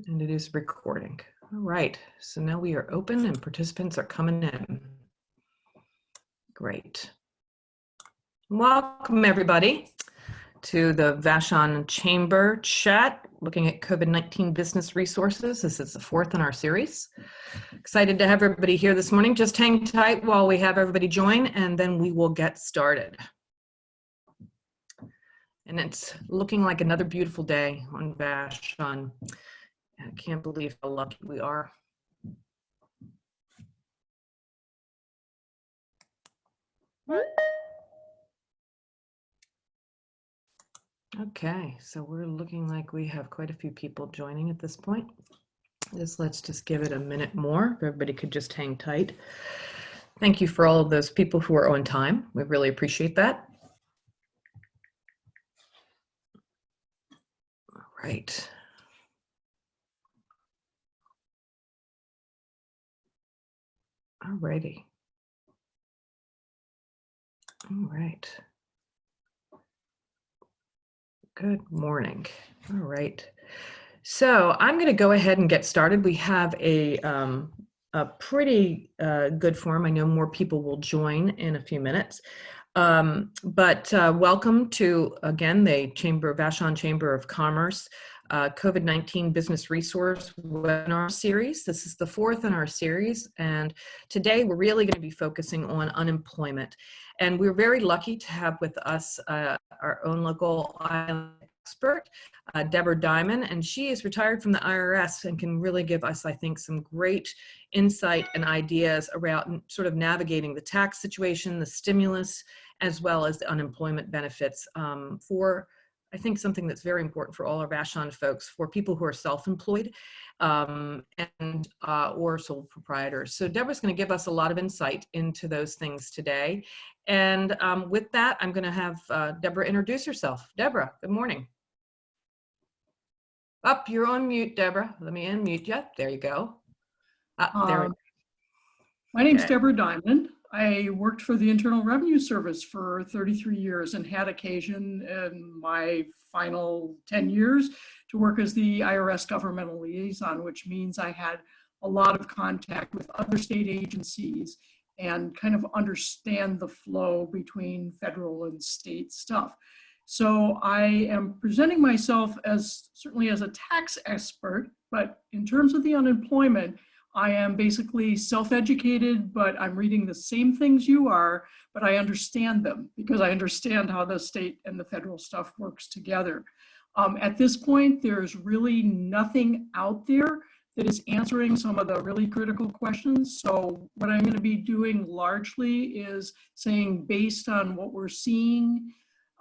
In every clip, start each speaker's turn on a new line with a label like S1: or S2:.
S1: And it is recording. All right, so now we are open and participants are coming in. Great. Welcome everybody to the Vashon Chamber chat, looking at COVID-19 business resources. This is the fourth in our series. Excited to have everybody here this morning. Just hang tight while we have everybody join, and then we will get started. And it's looking like another beautiful day on Vashon. I can't believe how lucky we are. Okay, so we're looking like we have quite a few people joining at this point. Let's just give it a minute more. If everybody could just hang tight. Thank you for all of those people who are on time. We really appreciate that. All right. All righty. All right. Good morning. All right. So I'm going to go ahead and get started. We have a pretty good forum. I know more people will join in a few minutes. But welcome to, again, the Vashon Chamber of Commerce COVID-19 Business Resource webinar series. This is the fourth in our series, and today we're really going to be focusing on unemployment. And we're very lucky to have with us our own local expert, Deborah Diamond, and she is retired from the IRS and can really give us, I think, some great insight and ideas around sort of navigating the tax situation, the stimulus, as well as the unemployment benefits for, I think, something that's very important for all our Vashon folks, for people who are self-employed and or sole proprietors. So Deborah's going to give us a lot of insight into those things today. And with that, I'm going to have Deborah introduce herself. Deborah, good morning. Up, you're on mute, Deborah. Let me unmute you. There you go. There.
S2: My name's Deborah Diamond. I worked for the Internal Revenue Service for 33 years and had occasion in my final 10 years to work as the IRS Governmental Liaison, which means I had a lot of contact with other state agencies and kind of understand the flow between federal and state stuff. So I am presenting myself as certainly as a tax expert, but in terms of the unemployment, I am basically self-educated, but I'm reading the same things you are, but I understand them because I understand how the state and the federal stuff works together. At this point, there's really nothing out there that is answering some of the really critical questions. So what I'm going to be doing largely is saying, based on what we're seeing,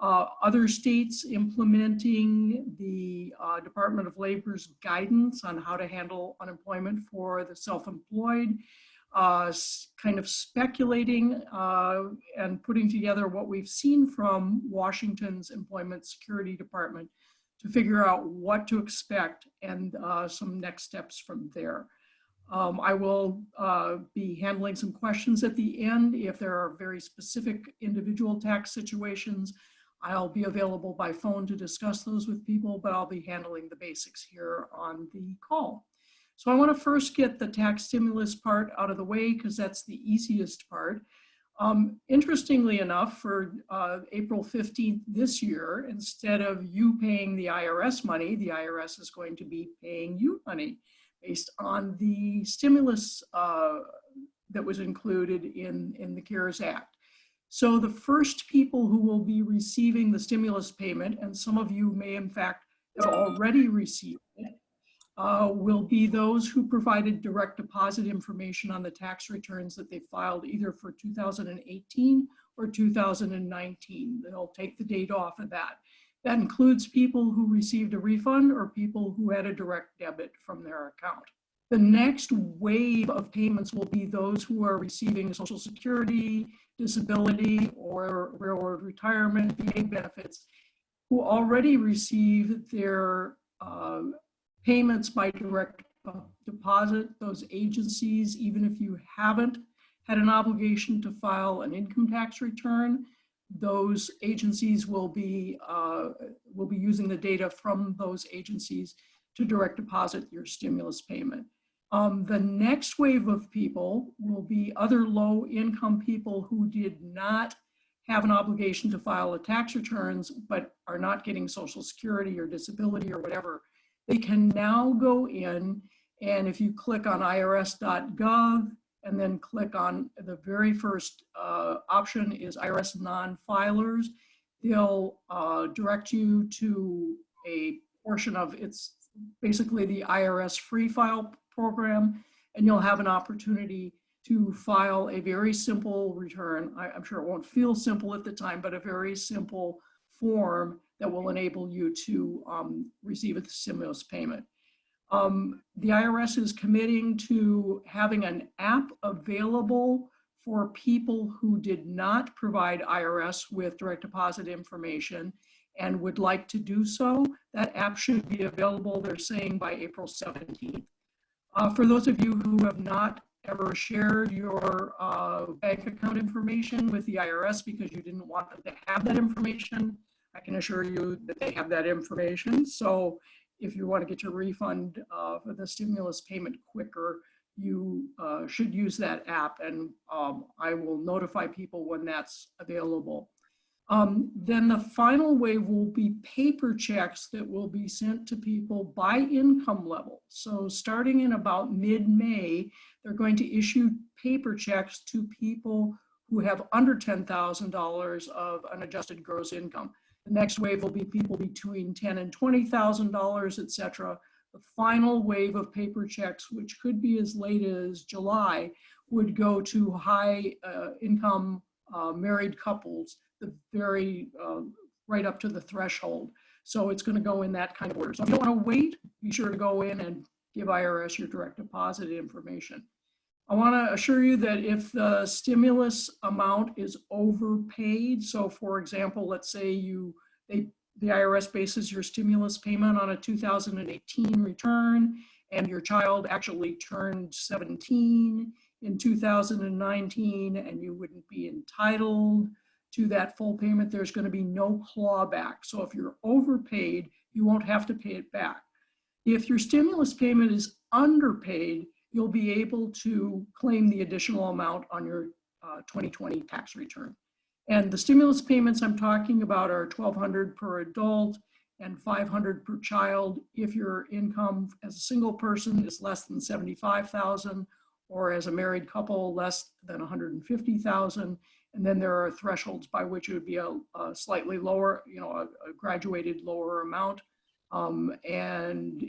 S2: other states implementing the Department of Labor's guidance on how to handle unemployment for the self-employed, kind of speculating and putting together what we've seen from Washington's Employment Security Department to figure out what to expect and some next steps from there. I will be handling some questions at the end. If there are very specific individual tax situations, I'll be available by phone to discuss those with people, but I'll be handling the basics here on the call. So I want to first get the tax stimulus part out of the way because that's the easiest part. Interestingly enough, for April 15th this year, instead of you paying the IRS money, the IRS is going to be paying you money based on the stimulus that was included in the CARES Act. So the first people who will be receiving the stimulus payment, and some of you may in fact have already received it, will be those who provided direct deposit information on the tax returns that they filed either for 2018 or 2019. They'll take the date off of that. That includes people who received a refund or people who had a direct debit from their account. The next wave of payments will be those who are receiving Social Security, disability, or railroad retirement, VA benefits, who already receive their payments by direct deposit. Those agencies, even if you haven't had an obligation to file an income tax return, those agencies will be using the data from those agencies to direct deposit your stimulus payment. The next wave of people will be other low-income people who did not have an obligation to file a tax returns, but are not getting Social Security or disability or whatever. They can now go in, and if you click on irs.gov and then click on the very first option is IRS non-filers, they'll direct you to a portion of it's basically the IRS free file program, and you'll have an opportunity to file a very simple return. I'm sure it won't feel simple at the time, but a very simple form that will enable you to receive a stimulus payment. The IRS is committing to having an app available for people who did not provide IRS with direct deposit information and would like to do so. That app should be available, they're saying, by April 17th. For those of you who have not ever shared your bank account information with the IRS because you didn't want them to have that information, I can assure you that they have that information. So if you want to get your refund for the stimulus payment quicker, you should use that app, and I will notify people when that's available. Then the final wave will be paper checks that will be sent to people by income level. So starting in about mid-May, they're going to issue paper checks to people who have under $10,000 of unadjusted gross income. The next wave will be people between $10,000 and $20,000, et cetera. The final wave of paper checks, which could be as late as July, would go to high income married couples, the very right up to the threshold. So it's going to go in that kind of order. So if you don't want to wait, be sure to go in and give IRS your direct deposit information. I want to assure you that if the stimulus amount is overpaid, so for example, let's say the IRS bases your stimulus payment on a 2018 return and your child actually turned 17 in 2019 and you wouldn't be entitled to that full payment, there's going to be no clawback. So if you're overpaid, you won't have to pay it back. If your stimulus payment is underpaid, you'll be able to claim the additional amount on your 2020 tax return. And the stimulus payments I'm talking about are $1,200 per adult and $500 per child if your income as a single person is less than $75,000, or as a married couple less than $150,000. And then there are thresholds by which it would be a slightly lower, a graduated lower amount. And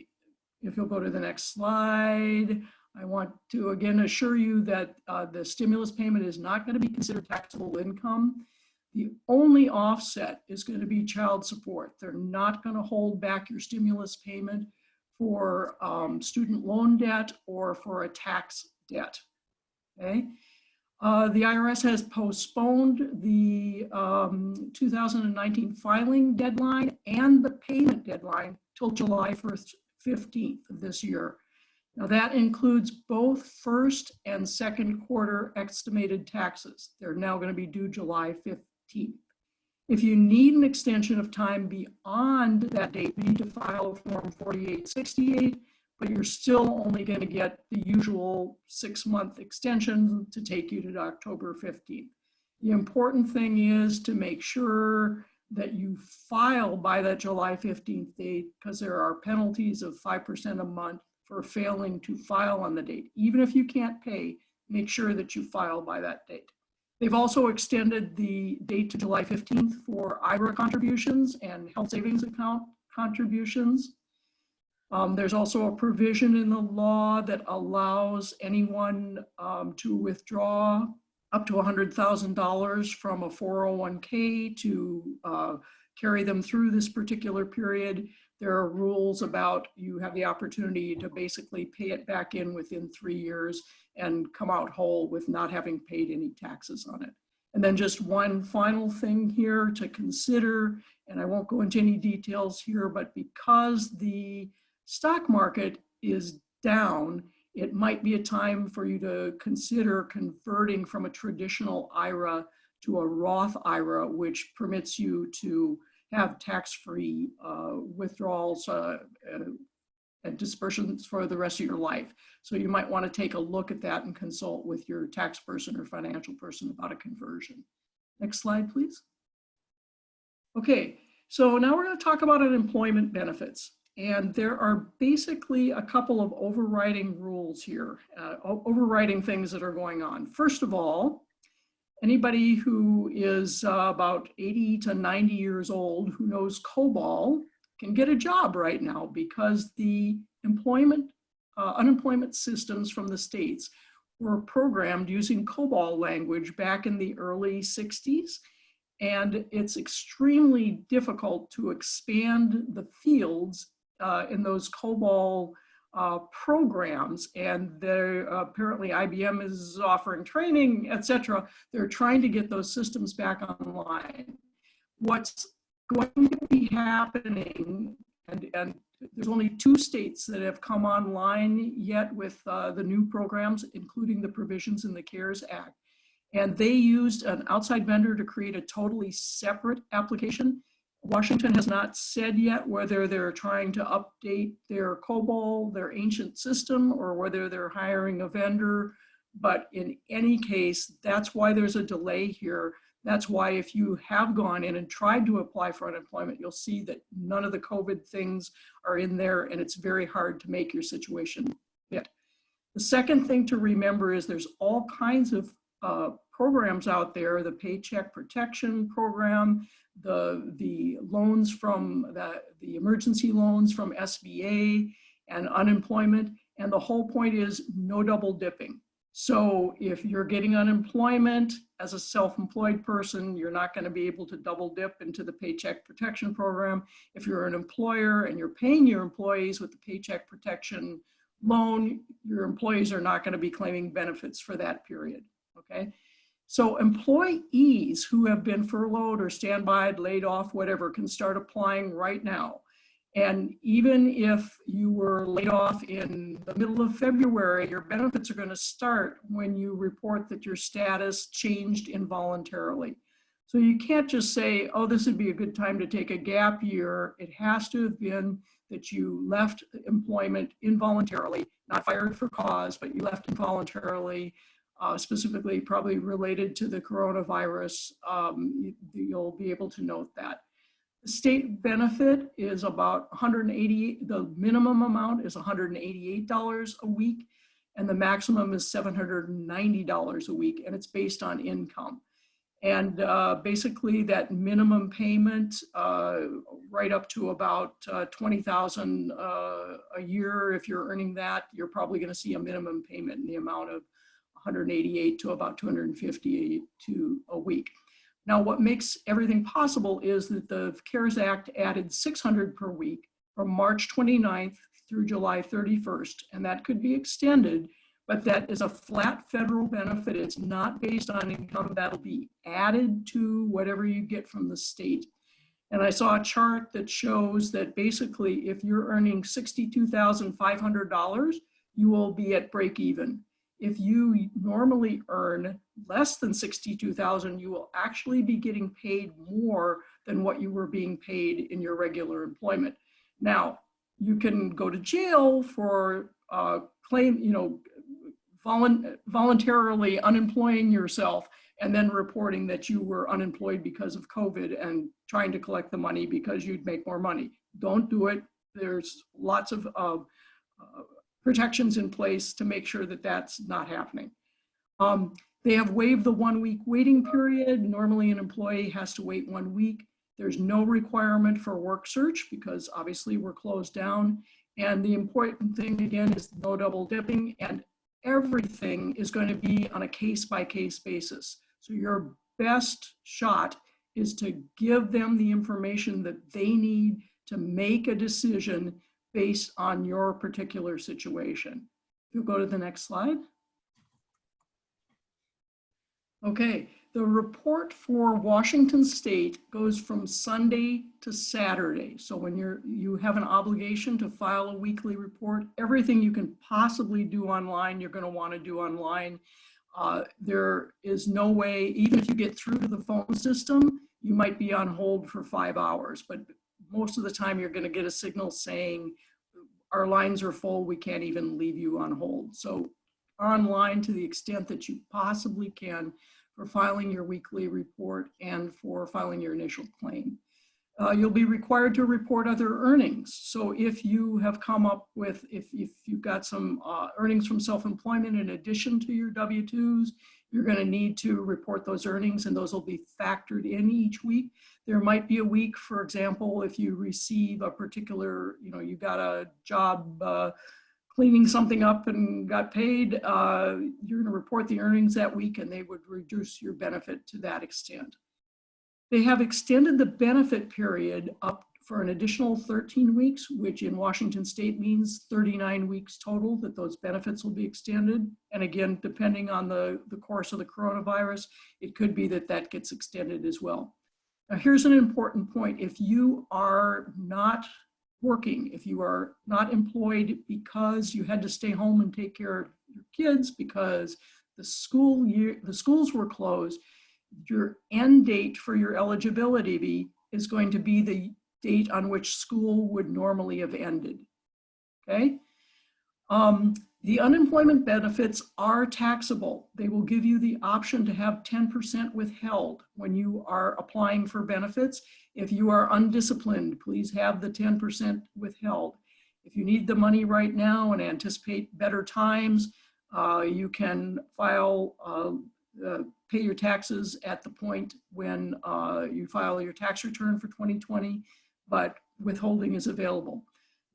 S2: if you'll go to the next slide, I want to again assure you that the stimulus payment is not going to be considered taxable income. The only offset is going to be child support. They're not going to hold back your stimulus payment for student loan debt or for a tax debt. Okay. The IRS has postponed the 2019 filing deadline and the payment deadline till July 15th of this year. Now that includes both first and second quarter estimated taxes. They're now going to be due July 15th. If you need an extension of time beyond that date, you need to file Form 4868, but you're still only going to get the usual 6-month extension to take you to October 15th. The important thing is to make sure that you file by that July 15th date, because there are penalties of 5% a month for failing to file on the date. Even if you can't pay, make sure that you file by that date. They've also extended the date to July 15th for IRA contributions and health savings account contributions. There's also a provision in the law that allows anyone to withdraw up to $100,000 from a 401k to carry them through this particular period. There are rules about you have the opportunity to basically pay it back in within 3 years and come out whole with not having paid any taxes on it. And then just one final thing here to consider, and I won't go into any details here, but because the stock market is down, it might be a time for you to consider converting from a traditional IRA to a Roth IRA, which permits you to have tax-free withdrawals and disbursements for the rest of your life. So you might want to take a look at that and consult with your tax person or financial person about a conversion. Next slide, please. Okay, so now we're going to talk about unemployment benefits. And there are basically a couple of overriding rules here, overriding things that are going on. First of all, anybody who is about 80 to 90 years old who knows COBOL can get a job right now because the unemployment systems from the states were programmed using COBOL language back in the early 60s. And it's extremely difficult to expand the fields in those COBOL programs, and apparently IBM is offering training, etc. They're trying to get those systems back online. What's going to be happening, and there's only 2 states that have come online yet with the new programs, including the provisions in the CARES Act. And they used an outside vendor to create a totally separate application. Washington has not said yet whether they're trying to update their COBOL, their ancient system, or whether they're hiring a vendor. But in any case, that's why there's a delay here. That's why if you have gone in and tried to apply for unemployment, you'll see that none of the COVID things are in there, and it's very hard to make your situation fit. The second thing to remember is there's all kinds of programs out there, the Paycheck Protection Program, the loans from the emergency loans from SBA and unemployment. And the whole point is no double dipping. So if you're getting unemployment as a self-employed person, you're not going to be able to double dip into the Paycheck Protection Program. If you're an employer and you're paying your employees with the Paycheck Protection loan, your employees are not going to be claiming benefits for that period. Okay. So employees who have been furloughed or standby, laid off, whatever, can start applying right now. And even if you were laid off in the middle of February, your benefits are going to start when you report that your status changed involuntarily. So you can't just say, oh, this would be a good time to take a gap year. It has to have been that you left employment involuntarily, not fired for cause, but you left involuntarily. Specifically probably related to the coronavirus, you'll be able to note that. The state benefit is about $180, the minimum amount is $188 a week, and the maximum is $790 a week, and it's based on income. And basically that minimum payment, right up to about $20,000 a year, if you're earning that, you're probably gonna see a minimum payment in the amount of $188 to about $250 a week. Now, what makes everything possible is that the CARES Act added $600 per week from March 29th through July 31st, and that could be extended, but that is a flat federal benefit. It's not based on income. That'll be added to whatever you get from the state. And I saw a chart that shows that basically if you're earning $62,500, you will be at break even. If you normally earn less than $62,000, you will actually be getting paid more than what you were being paid in your regular employment. Now, you can go to jail for voluntarily unemploying yourself and then reporting that you were unemployed because of COVID and trying to collect the money because you'd make more money. Don't do it. There's lots of protections in place to make sure that that's not happening. They have waived the 1 week waiting period. Normally an employee has to wait 1 week. There's no requirement for work search because obviously we're closed down. And the important thing again is no double dipping, and everything is going to be on a case-by-case basis. So your best shot is to give them the information that they need to make a decision based on your particular situation. You'll go to the next slide. Okay, the report for Washington State goes from Sunday to Saturday. So when you have an obligation to file a weekly report, everything you can possibly do online, you're going to want to do online. There is no way, even if you get through to the phone system, you might be on hold for 5 hours, but most of the time you're going to get a signal saying, our lines are full, we can't even leave you on hold. So online to the extent that you possibly can for filing your weekly report and for filing your initial claim. You'll be required to report other earnings. So if you have come up with, if you've got some earnings from self-employment in addition to your W-2s, you're going to need to report those earnings, and those will be factored in each week. There might be a week, for example, if you receive a particular, you got a job cleaning something up and got paid, you're going to report the earnings that week, and they would reduce your benefit to that extent. They have extended the benefit period up for an additional 13 weeks, which in Washington State means 39 weeks total that those benefits will be extended. And again, depending on the course of the coronavirus, it could be that that gets extended as well. Now, here's an important point. If you are not working, if you are not employed because you had to stay home and take care of your kids because the schools were closed, your end date for your eligibility is going to be the date on which school would normally have ended, okay? The unemployment benefits are taxable. They will give you the option to have 10% withheld when you are applying for benefits. If you are undisciplined, please have the 10% withheld. If you need the money right now and anticipate better times, you can pay your taxes at the point when you file your tax return for 2020, but withholding is available.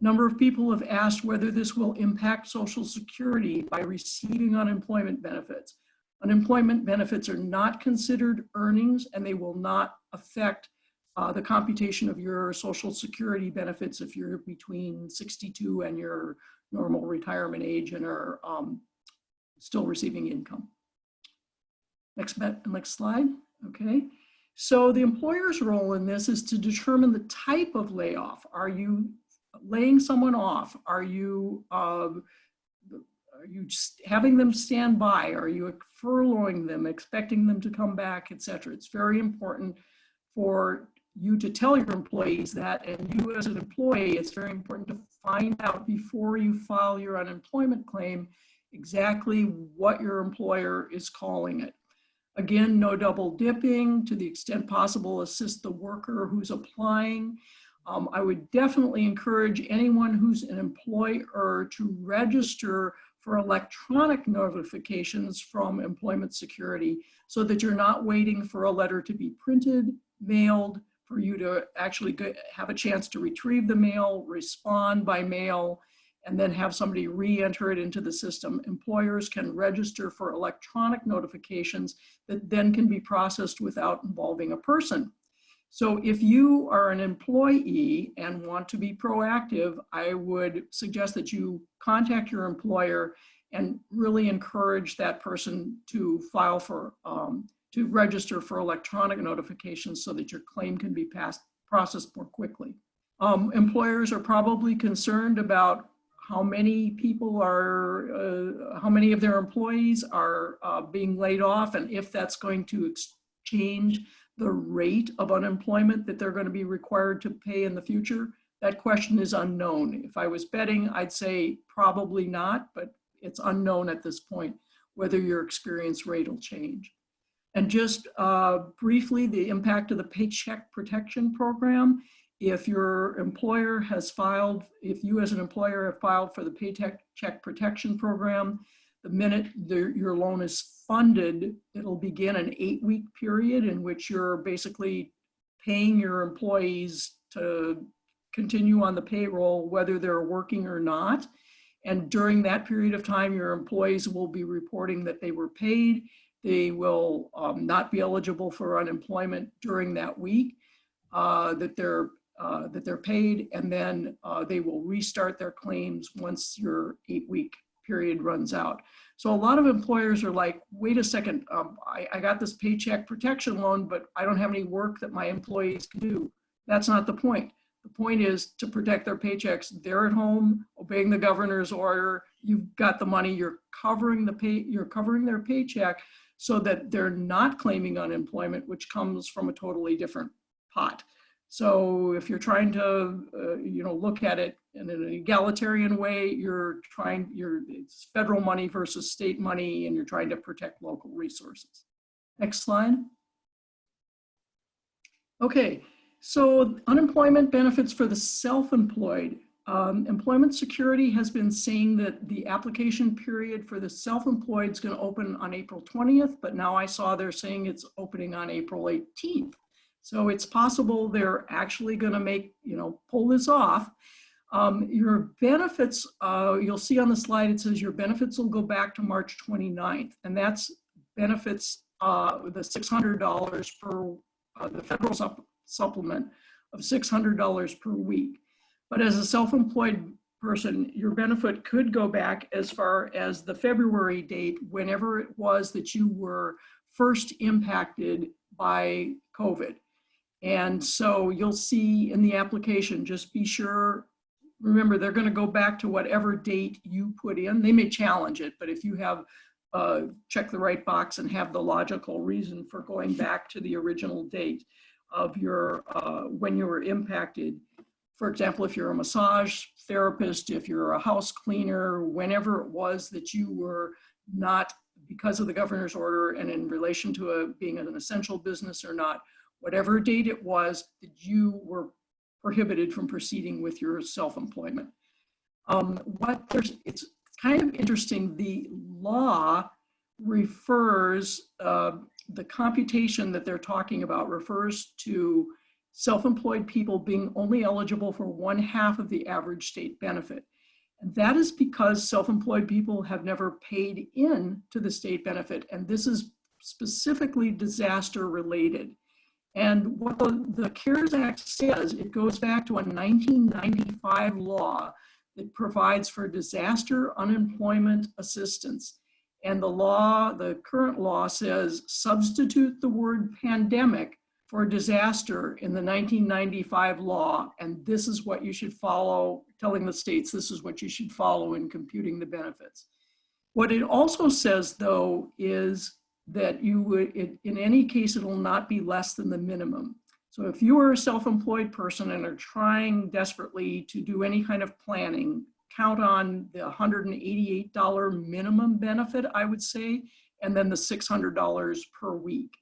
S2: Number of people have asked whether this will impact Social Security by receiving unemployment benefits. Unemployment benefits are not considered earnings, and they will not affect the computation of your Social Security benefits if you're between 62 and your normal retirement age and are still receiving income. Next slide, okay. So the employer's role in this is to determine the type of layoff. Are you laying someone off? Are you having them stand by? Are you furloughing them, expecting them to come back, et cetera? It's very important for you to tell your employees that, and you as an employee, it's very important to find out before you file your unemployment claim exactly what your employer is calling it. Again, no double dipping. To the extent possible, assist the worker who's applying. I would definitely encourage anyone who's an employer to register for electronic notifications from Employment Security so that you're not waiting for a letter to be printed, mailed, for you to actually have a chance to retrieve the mail, respond by mail, and then have somebody re-enter it into the system. Employers can register for electronic notifications that then can be processed without involving a person. So if you are an employee and want to be proactive, I would suggest that you contact your employer and really encourage that person to file for, to register for electronic notifications so that your claim can be processed more quickly. Employers are probably concerned about how many people are, how many of their employees are being laid off, and if that's going to change the rate of unemployment that they're going to be required to pay in the future. That question is unknown. If I was betting, I'd say probably not, but it's unknown at this point whether your experience rate will change. And just briefly, the impact of the Paycheck Protection Program. If your employer has filed, if you as an employer have filed for the Paycheck Protection Program, the minute your loan is funded, it'll begin an 8-week period in which you're basically paying your employees to continue on the payroll, whether they're working or not. And during that period of time, your employees will be reporting that they were paid. They will not be eligible for unemployment during that week that they're paid, and then they will restart their claims once your 8-week period runs out. So a lot of employers are like, wait a second, I got this paycheck protection loan, but I don't have any work that my employees can do. That's not the point. The point is to protect their paychecks. They're at home obeying the governor's order. You've got the money, you're covering their paycheck so that they're not claiming unemployment, which comes from a totally different pot. So if you're trying to, look at it in an egalitarian way, it's federal money versus state money, and you're trying to protect local resources. Next slide. Okay, so unemployment benefits for the self-employed. Employment Security has been saying that the application period for the self-employed is going to open on April 20th, but now I saw they're saying it's opening on April 18th. So it's possible they're actually going to pull this off. Your benefits, you'll see on the slide, it says your benefits will go back to March 29th, and that's benefits, the $600 per, the federal supplement of $600 per week. But as a self-employed person, your benefit could go back as far as the February date, whenever it was that you were first impacted by COVID. And so you'll see in the application, just be sure, remember, they're going to go back to whatever date you put in. They may challenge it, but if you have check the right box and have the logical reason for going back to the original date of your when you were impacted. For example, if you're a massage therapist, if you're a house cleaner, whenever it was that you were not, because of the governor's order and in relation to being an essential business or not, whatever date it was that you were prohibited from proceeding with your self-employment. It's kind of interesting, the law refers, the computation that they're talking about refers to self-employed people being only eligible for 1/2 of the average state benefit. And that is because self-employed people have never paid in to the state benefit, and this is specifically disaster related. And what the CARES Act says, it goes back to a 1995 law that provides for disaster unemployment assistance. And the current law says, substitute the word pandemic for disaster in the 1995 law, and this is what you should follow, telling the states this is what you should follow in computing the benefits. What it also says, though, is that you would, in any case, it will not be less than the minimum. So if you are a self-employed person and are trying desperately to do any kind of planning, count on the $188 minimum benefit, I would say, and then the $600 per week.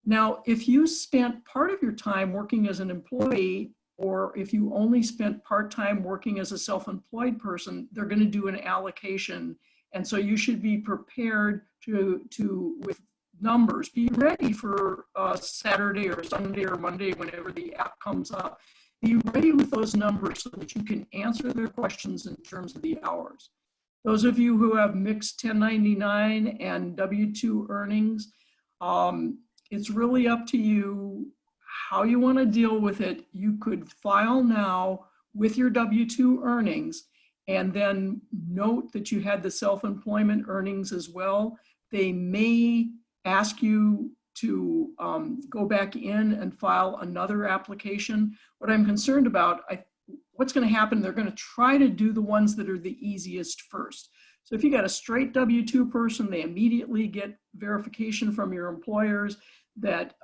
S2: Now, if you spent part of your time working as an employee, or if you only spent part-time working as a self-employed person, they're going to do an allocation. And so you should be prepared to with numbers. Be ready for Saturday or Sunday or Monday, whenever the app comes up. Be ready with those numbers so that you can answer their questions in terms of the hours. Those of you who have mixed 1099 and W-2 earnings, it's really up to you how you want to deal with it. You could file now with your W-2 earnings and then note that you had the self-employment earnings as well. They may ask you to go back in and file another application. What I'm concerned about, what's going to happen, they're going to try to do the ones that are the easiest first. So if you got a straight W-2 person, they immediately get verification from your employers that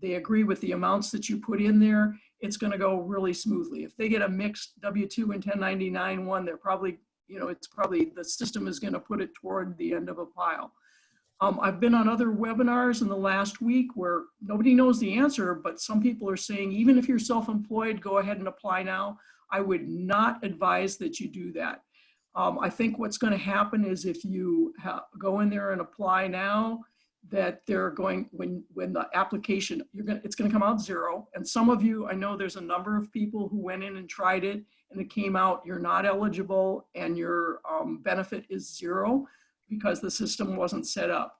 S2: they agree with the amounts that you put in there. It's going to go really smoothly. If they get a mixed W-2 and 1099 one, they're probably, it's probably the system is going to put it toward the end of a pile. I've been on other webinars in the last week where nobody knows the answer, but some people are saying, even if you're self-employed, go ahead and apply now. I would not advise that you do that. I think what's going to happen is if you go in there and apply now, that they're going, when the application, it's going to come out zero. And some of you, I know there's a number of people who went in and tried it and it came out, you're not eligible and your benefit is zero because the system wasn't set up.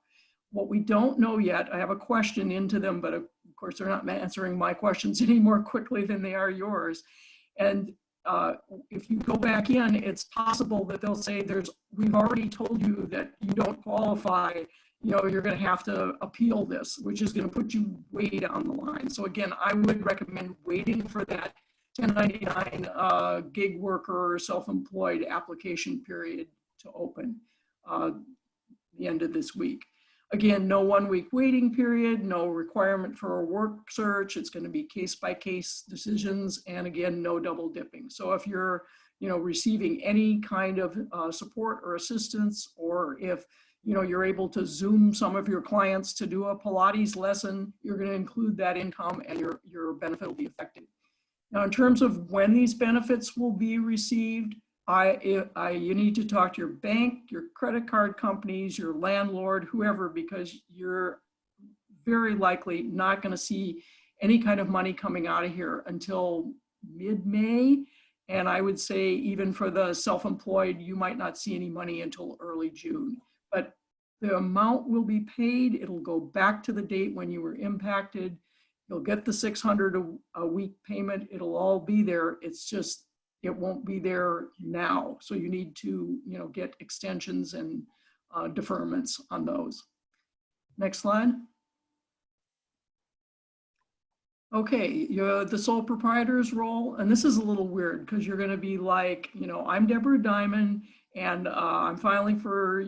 S2: What we don't know yet, I have a question into them, but of course they're not answering my questions any more quickly than they are yours. And if you go back in, it's possible that they'll say we've already told you that you don't qualify, you're going to have to appeal this, which is going to put you way down the line. So again, I would recommend waiting for that 1099 gig worker or self-employed application period to open the end of this week. Again, no 1 week waiting period, no requirement for a work search. It's going to be case by case decisions, and again, no double dipping. So if you're receiving any kind of support or assistance, or if you're able to Zoom some of your clients to do a Pilates lesson, you're going to include that income, and your benefit will be affected. Now, in terms of when these benefits will be received, you need to talk to your bank, your credit card companies, your landlord, whoever, because you're very likely not going to see any kind of money coming out of here until mid-May. And I would say even for the self-employed, you might not see any money until early June. But the amount will be paid. It'll go back to the date when you were impacted. You'll get the $600 a week payment. It'll all be there. It's just, it won't be there now. So you need to, get extensions and deferments on those. Next slide. Okay, the sole proprietor's role, and this is a little weird because you're going to be like, I'm Deborah Diamond, and I'm filing for,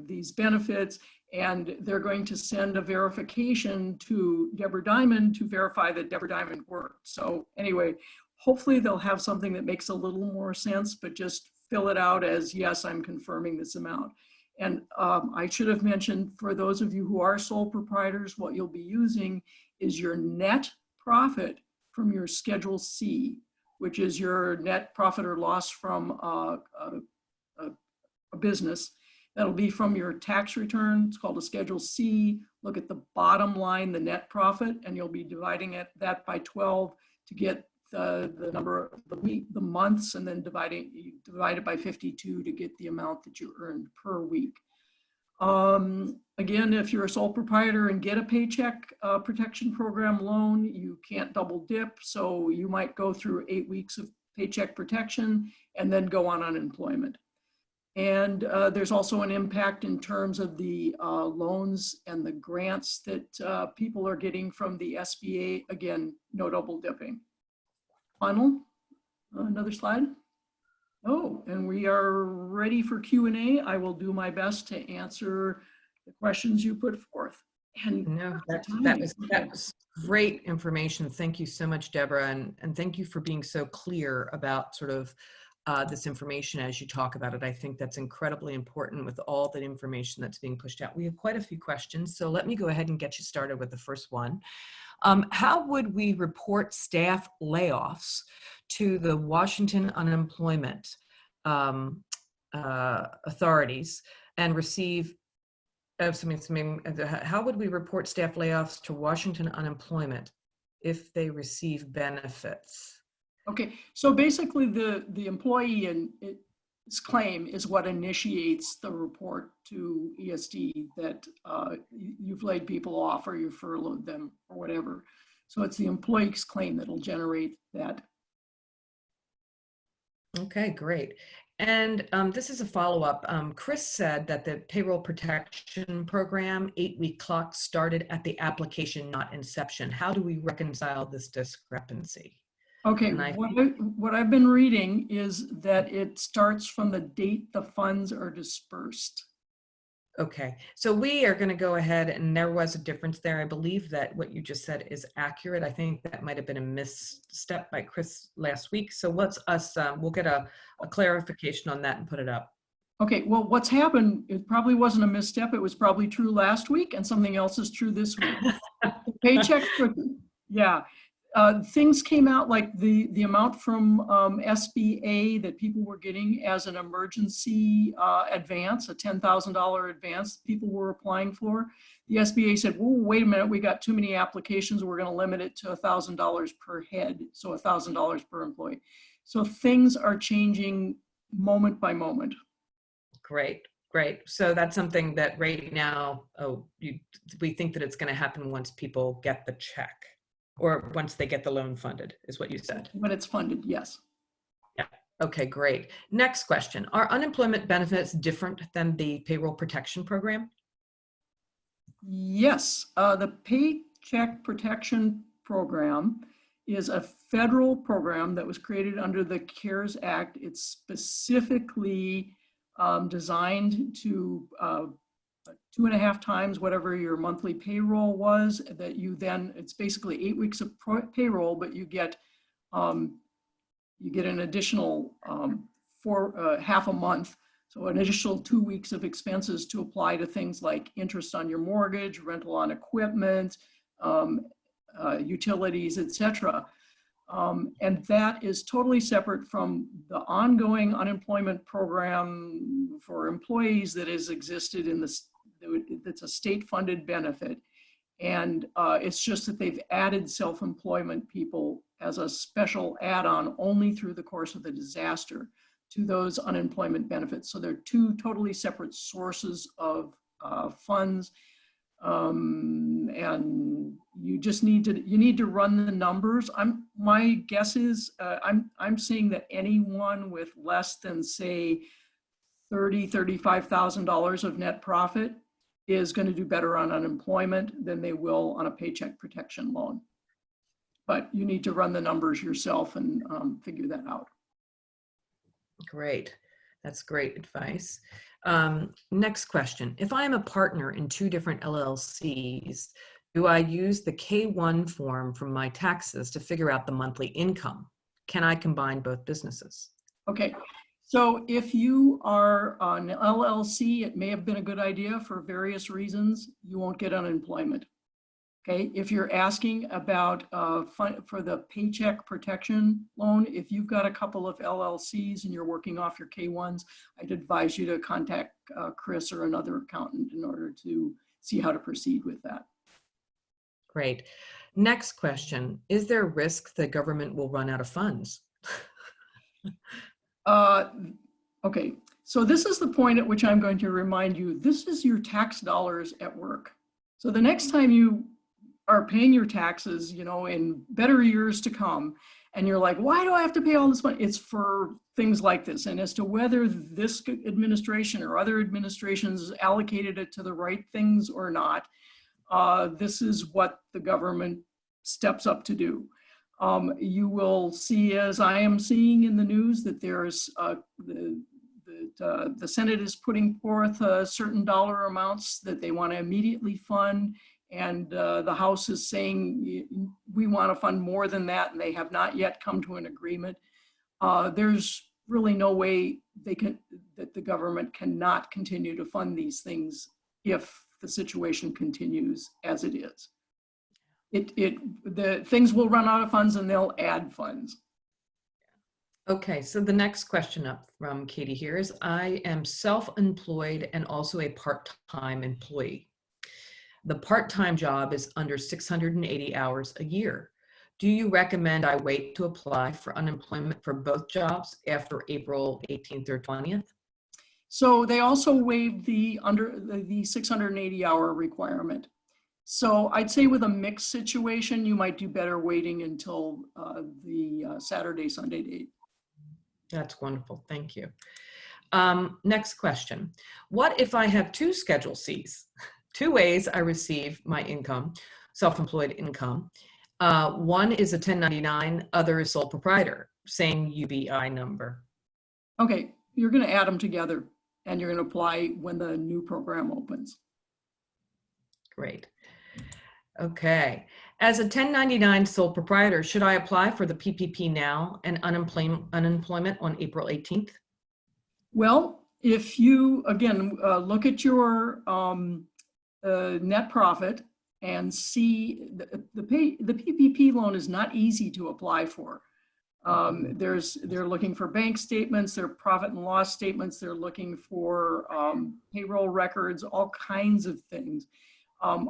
S2: these benefits, and they're going to send a verification to Deborah Diamond to verify that Deborah Diamond worked. So anyway, hopefully they'll have something that makes a little more sense, but just fill it out as, yes, I'm confirming this amount. And I should have mentioned, for those of you who are sole proprietors, what you'll be using is your net profit from your Schedule C, which is your net profit or loss from a business. That'll be from your tax return. It's called a Schedule C. Look at the bottom line, the net profit, and you'll be dividing that by 12 to get the number of the months, and then divide it by 52 to get the amount that you earned per week. Again, if you're a sole proprietor and get a Paycheck Protection Program loan, you can't double dip. So you might go through 8 weeks of Paycheck Protection and then go on unemployment. And there's also an impact in terms of the loans and the grants that people are getting from the SBA. Again, no double dipping. Final, another slide. Oh, and we are ready for Q&A. I will do my best to answer the questions you put forth. And
S1: no, that was great information. Thank you so much, Deborah, and thank you for being so clear about sort of this information as you talk about it. I think that's incredibly important with all the information that's being pushed out. We have quite a few questions, so let me go ahead and get you started with the first one. How would we report staff layoffs to the Washington unemployment authorities and receive, how would we report staff layoffs to Washington unemployment if they receive benefits?
S2: Okay, so basically the employee and its claim is what initiates the report to ESD that you've laid people off or you furloughed them or whatever. So it's the employee's claim that'll generate that.
S1: Okay, great. And this is a follow-up. Chris said that the payroll protection program 8-week clock started at the application, not inception. How do we reconcile this discrepancy?
S2: Okay, what I've been reading is that it starts from the date the funds are dispersed.
S1: Okay, so we are going to go ahead, and there was a difference there. I believe that what you just said is accurate. I think that might have been a misstep by Chris last week. So we'll get a clarification on that and put it up.
S2: Okay, well, what's happened, it probably wasn't a misstep. It was probably true last week, and something else is true this week. The paycheck, yeah. Things came out like the amount from SBA that people were getting as an emergency advance, a $10,000 advance people were applying for. The SBA said, "Whoa, wait a minute, we got too many applications. We're going to limit it to $1,000 per head, so $1,000 per employee." So things are changing moment by moment.
S1: Great. Great. So that's something that right now, we think that it's going to happen once people get the check. Or once they get the loan funded, is what you said.
S2: When it's funded, yes.
S1: Yeah. Okay, great. Next question. Are unemployment benefits different than the payroll protection program?
S2: Yes. The Paycheck Protection Program is a federal program that was created under the CARES Act. It's specifically designed to 2.5 times whatever your monthly payroll was, that you then, it's basically 8 weeks of payroll, but you get an additional half a month. So an additional 2 weeks of expenses to apply to things like interest on your mortgage, rental on equipment, utilities, etc. And that is totally separate from the ongoing unemployment program for employees that has existed in this, that's a state-funded benefit. And it's just that they've added self-employment people as a special add-on only through the course of the disaster to those unemployment benefits. So they're two totally separate sources of funds. And you just need to run the numbers. My guess is I'm seeing that anyone with less than, say, $35,000 of net profit is going to do better on unemployment than they will on a paycheck protection loan. But you need to run the numbers yourself and figure that out.
S1: Great. That's great advice. Next question. If I am a partner in 2 different LLCs, do I use the K-1 form from my taxes to figure out the monthly income? Can I combine both businesses?
S2: Okay. So if you are an LLC, it may have been a good idea for various reasons. You won't get unemployment. Okay, if you're asking about for the paycheck protection loan, if you've got a couple of LLCs and you're working off your K-1s, I'd advise you to contact Chris or another accountant in order to see how to proceed with that.
S1: Great. Next question. Is there a risk the government will run out of funds?
S2: Okay, so this is the point at which I'm going to remind you, this is your tax dollars at work. So the next time you are paying your taxes, you know, in better years to come, and you're like, why do I have to pay all this money? It's for things like this. And as to whether this administration or other administrations allocated it to the right things or not, this is what the government steps up to do. You will see, as I am seeing in the news, that there's the Senate is putting forth certain dollar amounts that they want to immediately fund. And the House is saying we want to fund more than that, and they have not yet come to an agreement. There's really no way that the government cannot continue to fund these things if the situation continues as it is. The things will run out of funds and they'll add funds.
S1: Okay, so the next question up from Katie here is, I am self-employed and also a part-time employee. The part-time job is under 680 hours a year. Do you recommend I wait to apply for unemployment for both jobs after April 18th or 20th?
S2: So they also waived the 680 hour requirement. So I'd say with a mixed situation, you might do better waiting until the Saturday, Sunday date.
S1: That's wonderful. Thank you. Next question. What if I have 2 Schedule Cs? 2 ways I receive my income, self-employed income. One is a 1099, other is sole proprietor, same UBI number.
S2: Okay, you're going to add them together and you're going to apply when the new program opens.
S1: Great. Okay. As a 1099 sole proprietor, should I apply for the PPP now and unemployment on April 18th?
S2: Well, if you, again, look at your net profit and see the PPP loan is not easy to apply for. They're looking for bank statements, their profit and loss statements, they're looking for payroll records, all kinds of things.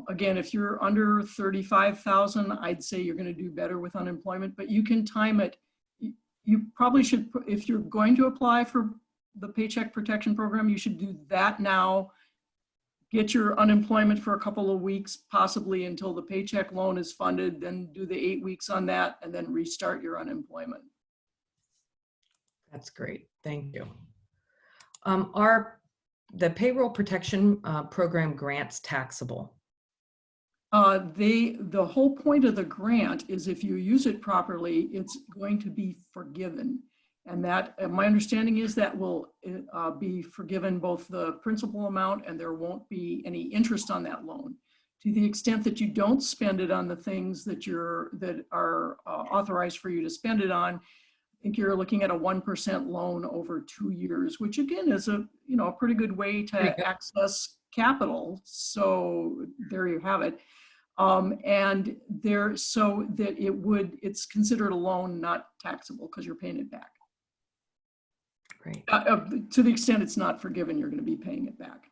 S2: Again, if you're under 35,000, I'd say you're going to do better with unemployment, but you can time it. You probably should, if you're going to apply for the Paycheck Protection Program, you should do that now. Get your unemployment for a couple of weeks, possibly until the paycheck loan is funded, then do the 8 weeks on that, and then restart your unemployment.
S1: That's great. Thank you. Are the payroll protection program grants taxable?
S2: The whole point of the grant is if you use it properly, it's going to be forgiven. And that, my understanding is that will be forgiven both the principal amount, and there won't be any interest on that loan. To the extent that you don't spend it on the things that are authorized for you to spend it on, I think you're looking at a 1% loan over 2 years, which again is a pretty good way to access capital. So there you have it. And there, so that it's considered a loan, not taxable, because you're paying it back.
S1: Great.
S2: To the extent it's not forgiven, you're going to be paying it back.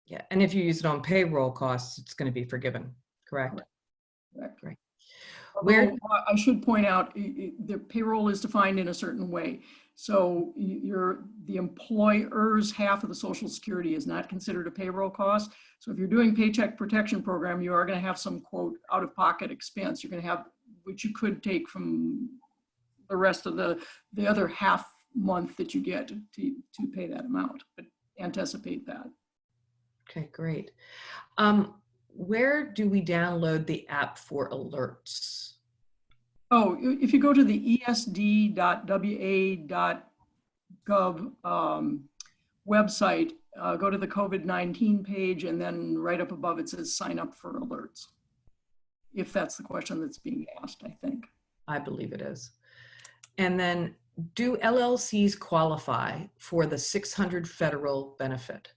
S1: Yeah, and if you use it on payroll costs, it's going to be forgiven, correct?
S2: Correct.
S1: Great.
S2: Where I should point out, the payroll is defined in a certain way. So the employer's half of the Social Security is not considered a payroll cost. So if you're doing Paycheck Protection Program, you are going to have some, quote, out-of-pocket expense. You're going to have, which you could take from the rest of the other half month that you get to pay that amount, but anticipate that.
S1: Okay, great. Where do we download the app for alerts?
S2: Oh, if you go to the esd.wa.gov website, go to the COVID-19 page, and then right up above it says sign up for alerts. If that's the question that's being asked, I think.
S1: I believe it is. And then, do LLCs qualify for the 600 federal benefit?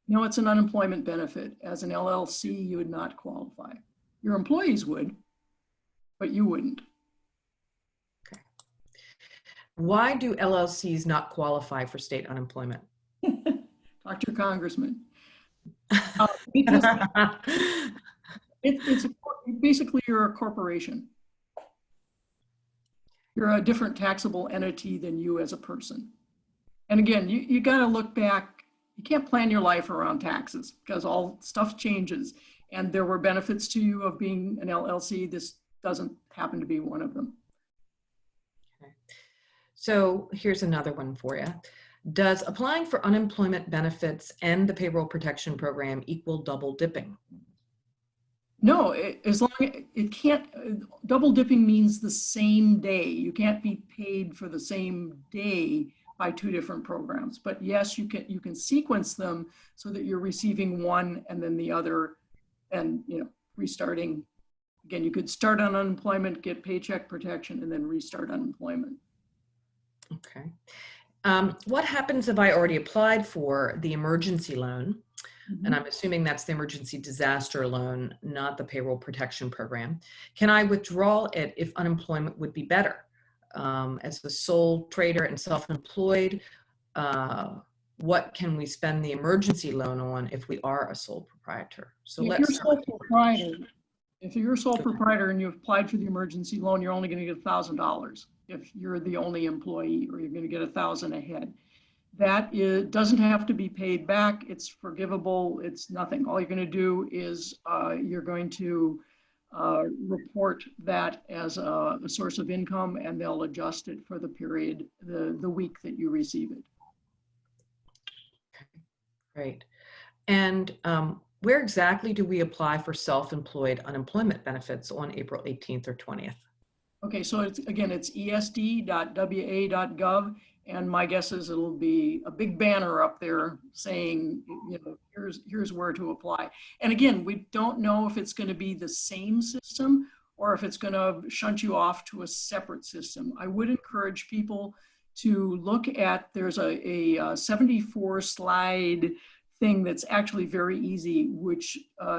S2: No, it's an unemployment benefit. As an LLC, you would not qualify. Your employees would, but you wouldn't.
S1: Okay. Why do LLCs not qualify for state unemployment?
S2: Talk to your congressman. Because basically you're a corporation. You're a different taxable entity than you as a person. And again, you got to look back. You can't plan your life around taxes because all stuff changes. And there were benefits to you of being an LLC. This doesn't happen to be one of them.
S1: Okay. So here's another one for you. Does applying for unemployment benefits and the payroll protection program equal double dipping?
S2: No, as long as it can't, double dipping means the same day. You can't be paid for the same day by two different programs. But yes, you can sequence them so that you're receiving one and then the other, and restarting. Again, you could start on unemployment, get paycheck protection, and then restart unemployment.
S1: Okay. What happens if I already applied for the emergency loan? Mm-hmm. And I'm assuming that's the emergency disaster loan, not the payroll protection program. Can I withdraw it if unemployment would be better? As a sole trader and self-employed, what can we spend the emergency loan on if we are a sole proprietor? So
S2: if you're a sole proprietor and you've applied for the emergency loan, you're only going to get $1,000 if you're the only employee, or you're going to get $1,000 ahead. That doesn't have to be paid back. It's forgivable. It's nothing. All you're going to do is you're going to report that as a source of income, and they'll adjust it for the period, the week that you receive it.
S1: Okay, great. And where exactly do we apply for self-employed unemployment benefits on April 18th or 20th?
S2: Okay, so it's esd.wa.gov, and my guess is it'll be a big banner up there saying, here's where to apply. And again, we don't know if it's going to be the same system or if it's going to shunt you off to a separate system. I would encourage people to look at, there's a 74 slide thing that's actually very easy, which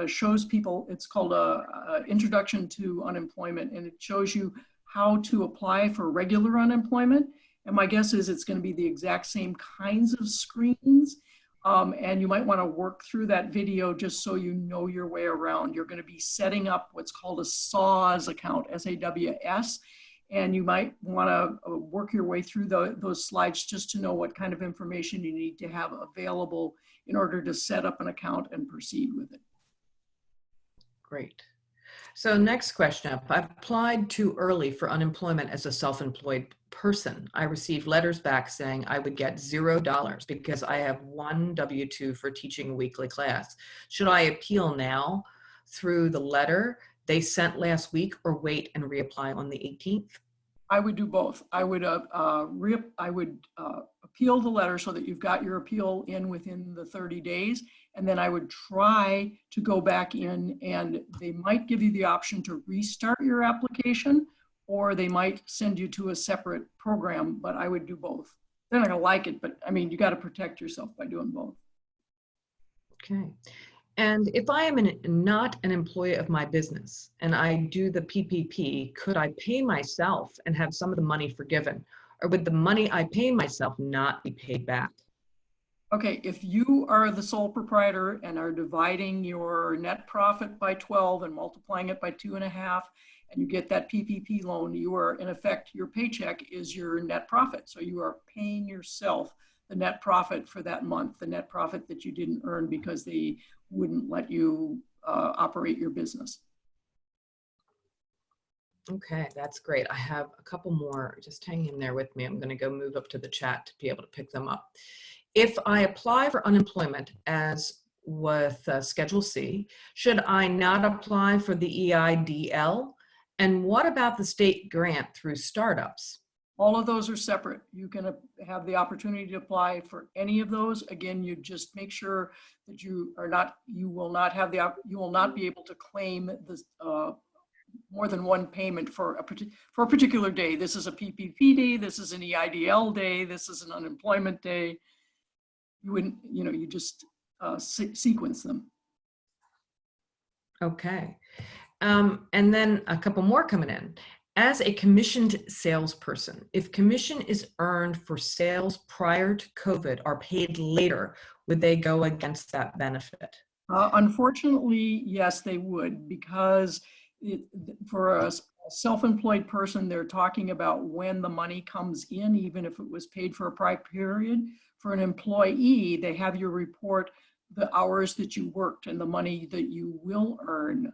S2: shows people, it's called a Introduction to Unemployment, and it shows you how to apply for regular unemployment. And my guess is it's going to be the exact same kinds of screens. And you might want to work through that video just so you know your way around. You're going to be setting up what's called a SAWS account, S-A-W-S. And you might want to work your way through those slides just to know what kind of information you need to have available in order to set up an account and proceed with it.
S1: Great. So next question up, I've applied too early for unemployment as a self-employed person. I received letters back saying I would get $0 because I have one W-2 for teaching a weekly class. Should I appeal now through the letter they sent last week or wait and reapply on the 18th?
S2: I would do both. I would appeal the letter so that you've got your appeal in within the 30 days. And then I would try to go back in, and they might give you the option to restart your application, or they might send you to a separate program, but I would do both. They're not gonna like it, but I mean, you got to protect yourself by doing both.
S1: Okay. And if I am not an employee of my business and I do the PPP, could I pay myself and have some of the money forgiven? Or would the money I pay myself not be paid back?
S2: Okay, if you are the sole proprietor and are dividing your net profit by 12 and multiplying it by 2.5, and you get that PPP loan, you are, in effect, your paycheck is your net profit. So you are paying yourself the net profit for that month, the net profit that you didn't earn because they wouldn't let you operate your business.
S1: Okay, that's great. I have a couple more. Just hang in there with me. I'm going to go move up to the chat to be able to pick them up. If I apply for unemployment as with Schedule C, should I not apply for the EIDL? And what about the state grant through startups?
S2: All of those are separate. You can have the opportunity to apply for any of those. Again, you just make sure that you will not be able to claim this more than one payment for a particular day. This is a PPP day. This is an EIDL day. This is an unemployment day. You wouldn't, you just sequence them.
S1: Okay. And then a couple more coming in. As a commissioned salesperson, if commission is earned for sales prior to COVID or paid later, would they go against that benefit?
S2: Unfortunately, yes, they would, because for a self-employed person, they're talking about when the money comes in, even if it was paid for a prior period. For an employee, they have you report the hours that you worked and the money that you will earn.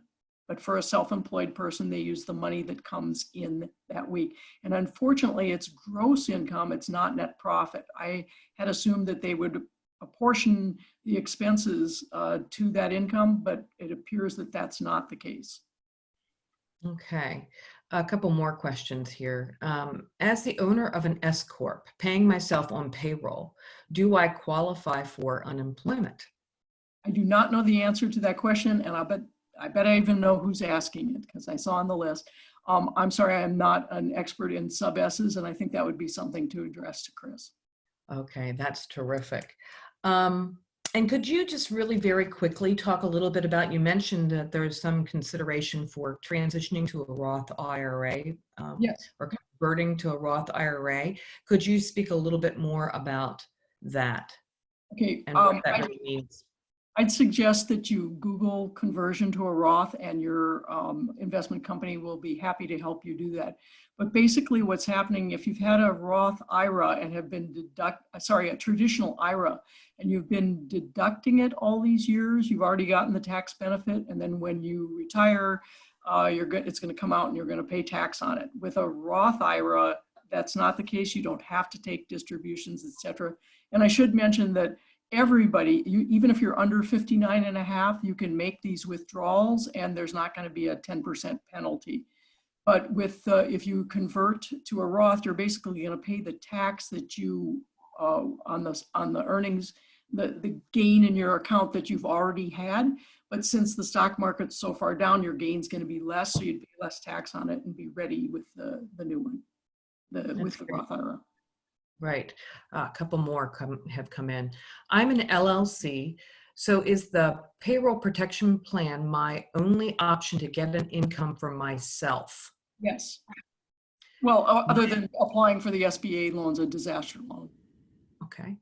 S2: But for a self-employed person, they use the money that comes in that week. And unfortunately, it's gross income, it's not net profit. I had assumed that they would apportion the expenses to that income, but it appears that that's not the case.
S1: Okay, a couple more questions here. As the owner of an S Corp, paying myself on payroll, do I qualify for unemployment?
S2: I do not know the answer to that question, and I bet I even know who's asking it because I saw on the list. I'm sorry, I'm not an expert in sub S's, and I think that would be something to address to Chris.
S1: Okay, that's terrific. And could you just really very quickly talk a little bit about, you mentioned that there's some consideration for transitioning to a Roth IRA
S2: Yes.
S1: or converting to a Roth IRA. Could you speak a little bit more about that?
S2: Okay.
S1: And what that really means?
S2: I'd suggest that you Google conversion to a Roth, and your investment company will be happy to help you do that. But basically what's happening, if you've had a Roth IRA and have been a traditional IRA, and you've been deducting it all these years, you've already gotten the tax benefit. And then when you retire, it's going to come out and you're going to pay tax on it. With a Roth IRA, that's not the case. You don't have to take distributions, etc. And I should mention that everybody, even if you're under 59 and a half, you can make these withdrawals and there's not going to be a 10% penalty. But with if you convert to a Roth, you're basically going to pay the tax that you on the earnings, the gain in your account that you've already had. But since the stock market's so far down, your gain's going to be less, so you'd pay less tax on it and be ready with the new one, with the Roth IRA.
S1: Right. A couple more have come in. I'm an LLC. So is the payroll protection plan my only option to get an income for myself?
S2: Yes. Well, other than applying for the SBA loans, a disaster loan.
S1: Okay.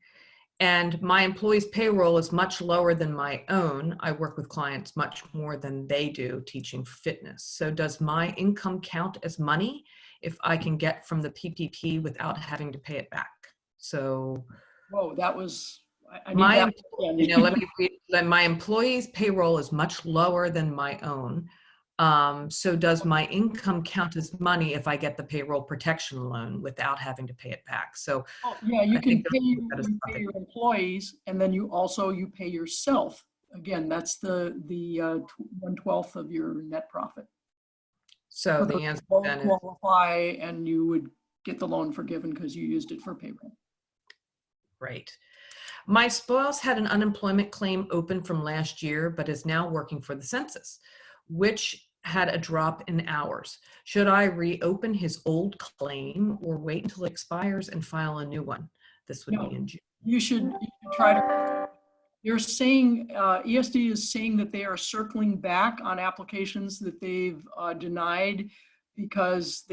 S1: And my employee's payroll is much lower than my own. I work with clients much more than they do teaching fitness. So does my income count as money if I can get from the PPP without having to pay it back? So,
S2: whoa, that was, I need
S1: my,
S2: that.
S1: let me read, my employee's payroll is much lower than my own. So does my income count as money if I get the payroll protection loan without having to pay it back? So
S2: yeah, you can pay
S1: your
S2: employees, and then you pay yourself. Again, that's the 1/12 of your net profit.
S1: So the answer
S2: Both
S1: then is
S2: qualify and you would get the loan forgiven because you used it for payroll.
S1: great. My spouse had an unemployment claim open from last year, but is now working for the census, which had a drop in hours. Should I reopen his old claim or wait until it expires and file a new one? This would
S2: No,
S1: be in June.
S2: you should try to. They're saying, ESD is saying that they are circling back on applications that they've denied because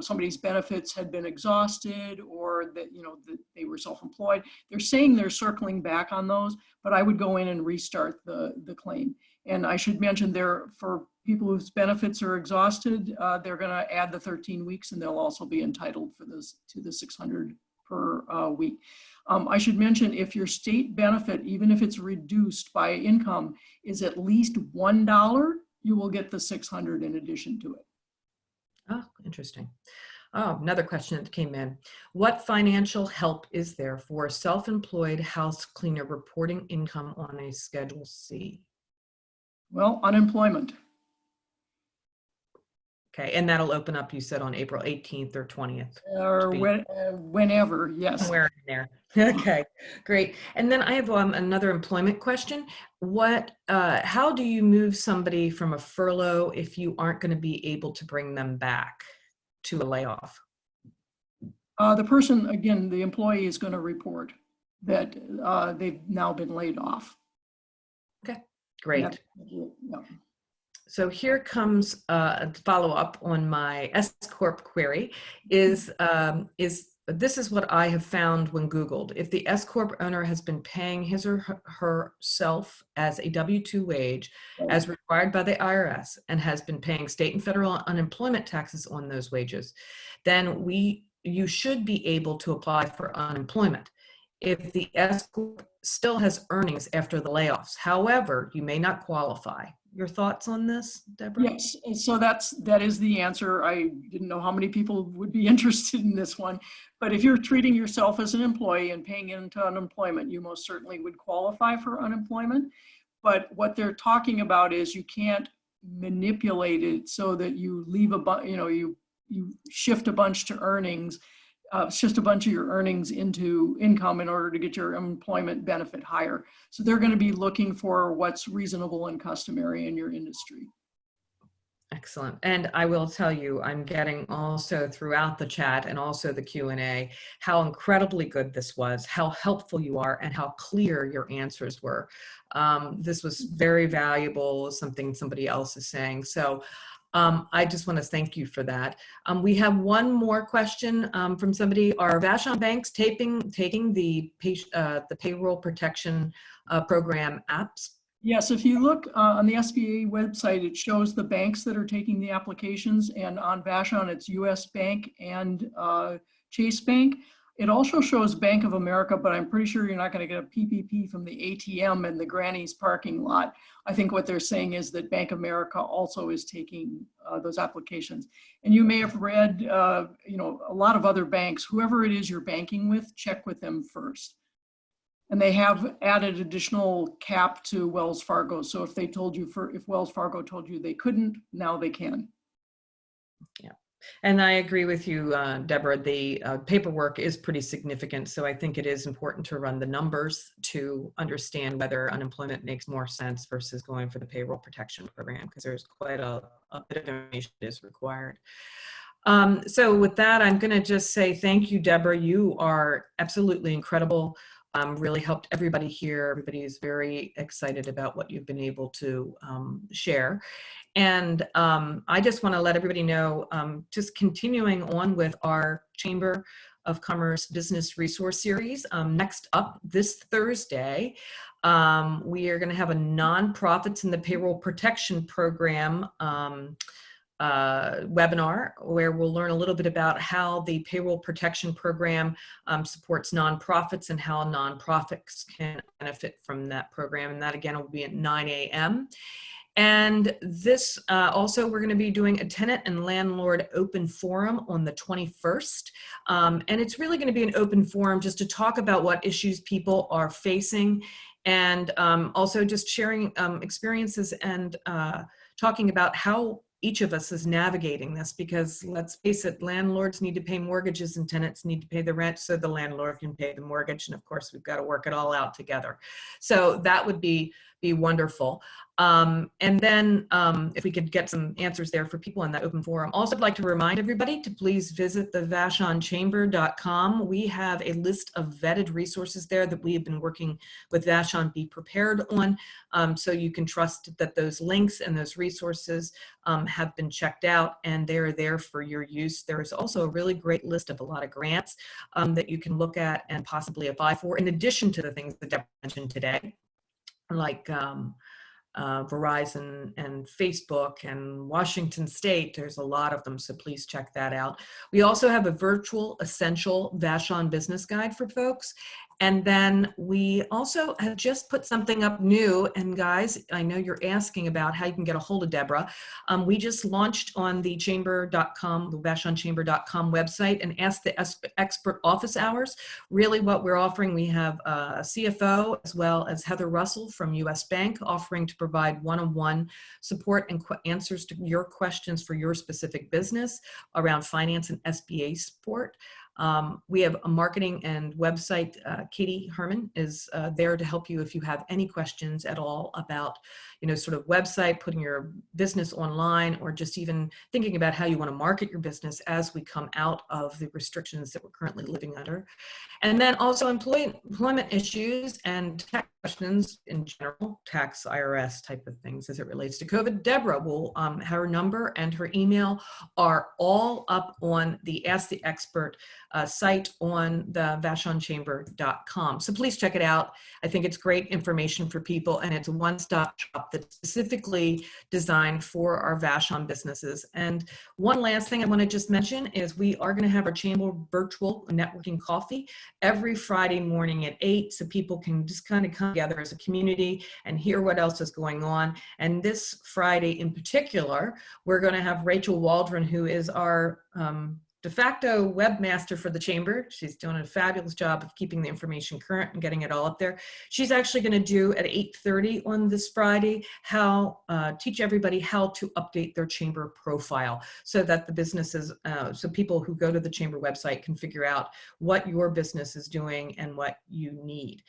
S2: somebody's benefits had been exhausted or that, that they were self-employed. They're saying they're circling back on those, but I would go in and restart the claim. And I should mention for people whose benefits are exhausted, they're going to add the 13 weeks and they'll also be entitled to the 600 per week. I should mention, if your state benefit, even if it's reduced by income, is at least $1, you will get the 600 in addition to it.
S1: Oh, interesting. Oh, another question that came in. What financial help is there for a self-employed house cleaner reporting income on a Schedule C?
S2: Well, unemployment.
S1: Okay, and that'll open up, you said, on April 18th or 20th.
S2: Or whenever, yes.
S1: Somewhere in there. Okay, great. And then I have another employment question. How do you move somebody from a furlough if you aren't going to be able to bring them back to a layoff?
S2: The person, again, the employee is going to report that they've now been laid off.
S1: Okay, great.
S2: Yeah.
S1: So here comes a follow-up on my S Corp query. This is what I have found when Googled. If the S Corp owner has been paying his or herself as a W-2 wage as required by the IRS and has been paying state and federal unemployment taxes on those wages, then you should be able to apply for unemployment. If the S Corp still has earnings after the layoffs, however, you may not qualify. Your thoughts on this, Deborah?
S2: Yes, so that is the answer. I didn't know how many people would be interested in this one, but if you're treating yourself as an employee and paying into unemployment, you most certainly would qualify for unemployment. But what they're talking about is you can't manipulate it so that you leave you shift a bunch to earnings, shift a bunch of your earnings into income in order to get your employment benefit higher. So they're going to be looking for what's reasonable and customary in your industry.
S1: Excellent. And I will tell you, I'm getting also throughout the chat and also the Q&A, how incredibly good this was, how helpful you are, and how clear your answers were. This was very valuable, something somebody else is saying. So I just want to thank you for that. We have one more question from somebody. Are Vashon banks taking the payroll protection program apps?
S2: Yes, if you look on the SBA website, it shows the banks that are taking the applications, and on Vashon, it's US Bank and Chase Bank. It also shows Bank of America, but I'm pretty sure you're not going to get a PPP from the ATM in the Granny's parking lot. I think what they're saying is that Bank of America also is taking those applications. And you may have read, a lot of other banks, whoever it is you're banking with, check with them first. And they have added additional cap to Wells Fargo. So if they told you if Wells Fargo told you they couldn't, now they can.
S1: Yeah. And I agree with you, Deborah, the paperwork is pretty significant. So I think it is important to run the numbers to understand whether unemployment makes more sense versus going for the payroll protection program, because there's quite a bit of information that is required. So with that, I'm going to just say thank you, Deborah. You are absolutely incredible. Really helped everybody here. Everybody is very excited about what you've been able to share. And I just want to let everybody know, just continuing on with our Chamber of Commerce Business Resource Series. Next up this Thursday, we are going to have a nonprofits in the payroll protection program webinar where we'll learn a little bit about how the payroll protection program supports nonprofits and how nonprofits can benefit from that program. And that again will be at 9 a.m. And this also, we're going to be doing a tenant and landlord open forum on the 21st. And it's really going to be an open forum just to talk about what issues people are facing, and also just sharing experiences and talking about how each of us is navigating this, because let's face it, landlords need to pay mortgages and tenants need to pay the rent so the landlord can pay the mortgage. And of course, we've got to work it all out together. So that would be wonderful. And then if we could get some answers there for people in that open forum. Also, I'd like to remind everybody to please visit the VashonChamber.com. We have a list of vetted resources there that we have been working with Vashon Be Prepared on. So you can trust that those links and those resources have been checked out and they're there for your use. There is also a really great list of a lot of grants that you can look at and possibly apply for, in addition to the things that Deborah mentioned today, like Verizon and Facebook and Washington State. There's a lot of them, so please check that out. We also have a virtual essential Vashon business guide for folks. And then we also have just put something up new. And guys, I know you're asking about how you can get a hold of Deborah. We just launched on the chamber.com, the VashonChamber.com website, and asked the expert office hours. Really what we're offering, we have a CFO as well as Heather Russell from US Bank offering to provide one-on-one support and answers to your questions for your specific business around finance and SBA support. We have a marketing and website. Katie Herman is there to help you if you have any questions at all about, sort of website, putting your business online, or just even thinking about how you want to market your business as we come out of the restrictions that we're currently living under. And then also employment issues and tax questions in general, tax, IRS type of things as it relates to COVID. Deborah will, her number and her email are all up on the Ask the Expert site on the VashonChamber.com. So please check it out. I think it's great information for people, and it's a one-stop shop that's specifically designed for our Vashon businesses. And one last thing I want to just mention is we are going to have our Chamber virtual networking coffee every Friday morning at 8, so people can just kind of come together as a community and hear what else is going on. And this Friday in particular, we're going to have Rachel Waldron, who is our de facto webmaster for the Chamber. She's doing a fabulous job of keeping the information current and getting it all up there. She's actually going to do at 8:30 on this Friday teach everybody how to update their Chamber profile, so that the businesses, so people who go to the Chamber website can figure out what your business is doing and what you need.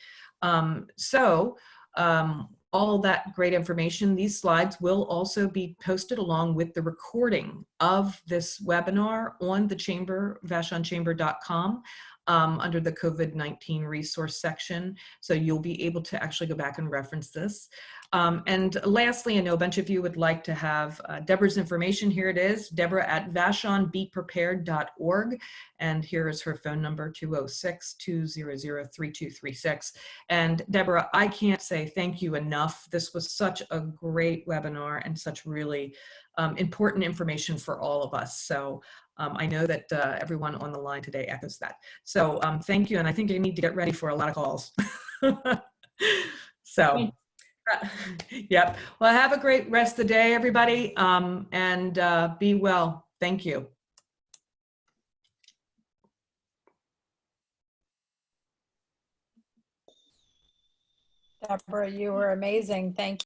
S1: All that great information, these slides will also be posted along with the recording of this webinar on the Chamber, VashonChamber.com, under the COVID-19 resource section. So you'll be able to actually go back and reference this. And lastly, I know a bunch of you would like to have Deborah's information. Here it is, Deborah at VashonBePrepared.org. And here is her phone number, 206-200-3236. And Deborah, I can't say thank you enough. This was such a great webinar and such really important information for all of us. So I know that everyone on the line today echoes that. So thank you. And I think you need to get ready for a lot of calls. So. Yep. Well, have a great rest of the day, everybody, and be well. Thank you.
S3: Deborah, you were amazing. Thank you.